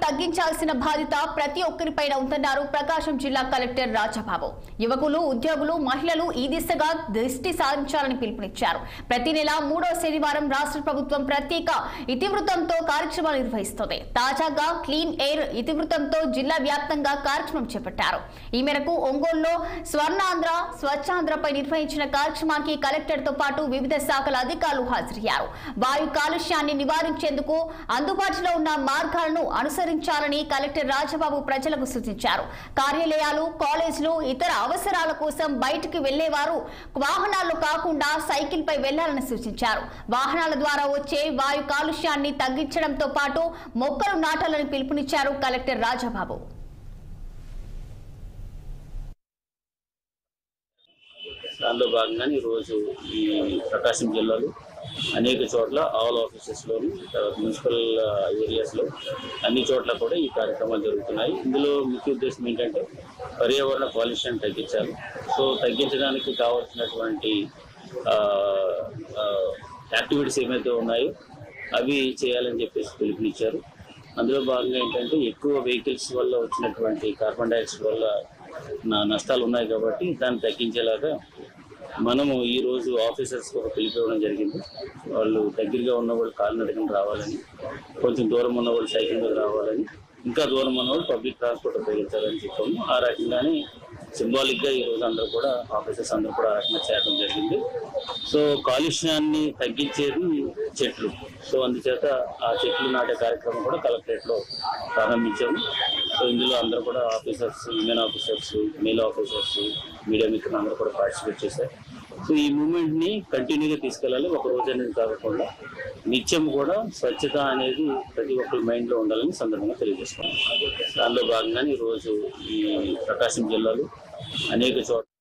తగ్గించాల్సిన బాధ్యత ప్రతి ఒక్కరిపైన ఉందన్నారు ప్రకాశం జిల్లా కలెక్టర్ రాజబాబు. యువకులు, ఉద్యోగులు, మహిళలు ఈ దిశగా దృష్టి సారించాలని పిలుపునిచ్చారు. ప్రతి నెల 3వ శనివారం రాష్ట్ర ప్రభుత్వం ప్రత్యేక ఇతివృత్తంతో కార్యక్రమాలు నిర్వహిస్తుంది. తాజాగా క్లీన్ ఎయిర్ ఇతివృత్తంతో జిల్లా వ్యాప్తంగా కార్యక్రమం చేపట్టారు. ఈ మేరకు ఒంగోలులో స్వర్ణాంధ్ర, స్వచ్ఛాంధ్రపై నిర్వహించిన కార్యక్రమానికి కలెక్టర్ తో పాటు వివిధ శాఖల అధికారులు హాజరయ్యారు. వాయు కాలుష్యాన్ని నివారించేందుకు అందుబాటులో ఉన్న మార్గాలను అనుసరించాలని కలెక్టర్ రాజబాబు ప్రజలకు సూచించారు. కార్యాలయాలు, కాలేజీలు, ఇతర అవసరాల కోసం బయటికి వెళ్లేవారు వాహనాల్లో కాకుండా సైకిల్ పై వెళ్లాలని సూచించారు. వాహనాల ద్వారా వచ్చే వాయు కాలుష్యాన్ని తగ్గించడంతో పాటు మొక్కలు నాటాలని పిలుపునిచ్చారు కలెక్టర్ రాజబాబు. దానిలో భాగంగానే ఈరోజు ఈ ప్రకాశం జిల్లాలో అనేక చోట్ల ఆల్ ఆఫీసెస్లోను, మున్సిపల్ ఏరియాస్లో అన్ని చోట్ల కూడా ఈ కార్యక్రమాలు జరుగుతున్నాయి. ఇందులో ముఖ్య ఉద్దేశం ఏంటంటే పర్యావరణ కాలుష్యాన్ని తగ్గించాలి. సో తగ్గించడానికి కావాల్సినటువంటి యాక్టివిటీస్ ఏమైతే ఉన్నాయో అవి చేయాలని చెప్పేసి పిలుపునిచ్చారు. అందులో భాగంగా ఏంటంటే ఎక్కువ వెహికల్స్ వల్ల వచ్చినటువంటి కార్బన్ డైఆక్సైడ్ వల్ల నష్టాలు ఉన్నాయి కాబట్టి దాన్ని తగ్గించేలాగా మనము ఈరోజు ఆఫీసర్స్కి ఒక పిలుపు ఇవ్వడం జరిగింది. వాళ్ళు దగ్గరగా ఉన్న వాళ్ళు కాలినడకన రావాలని, కొంచెం దూరం ఉన్న వాళ్ళు సైకిల్ మీద రావాలని, ఇంకా దూరం ఉన్న వాళ్ళు పబ్లిక్ ట్రాన్స్పోర్ట్ ఉపయోగించాలని చెప్పాము. ఆ రకంగానే సింబాలిక్గా ఈరోజు అందరూ కూడా ఆఫీసర్స్ అందరూ కూడా ఆ రకంగా చేయడం జరిగింది. సో కాలుష్యాన్ని తగ్గించేది చెట్లు. సో అందుచేత ఆ చెట్లు నాటే కార్యక్రమం కూడా కలెక్టరేట్లో ప్రారంభించాము. సో ఇందులో అందరూ కూడా officers, women officers, male officers, media మిత్రులు అందరూ కూడా పార్టిసిపేట్ చేశారు. సో ఈ మూమెంట్ని కంటిన్యూగా తీసుకెళ్ళాలి. ఒక రోజు అనేది కాకుండా నిత్యం కూడా స్వచ్ఛత అనేది ప్రతి ఒక్కరి మైండ్లో ఉండాలని సందర్భంగా తెలియజేస్తున్నాం. దానిలో భాగంగానే ఈరోజు ఈ ప్రకాశం జిల్లాలో అనేక చోట్ల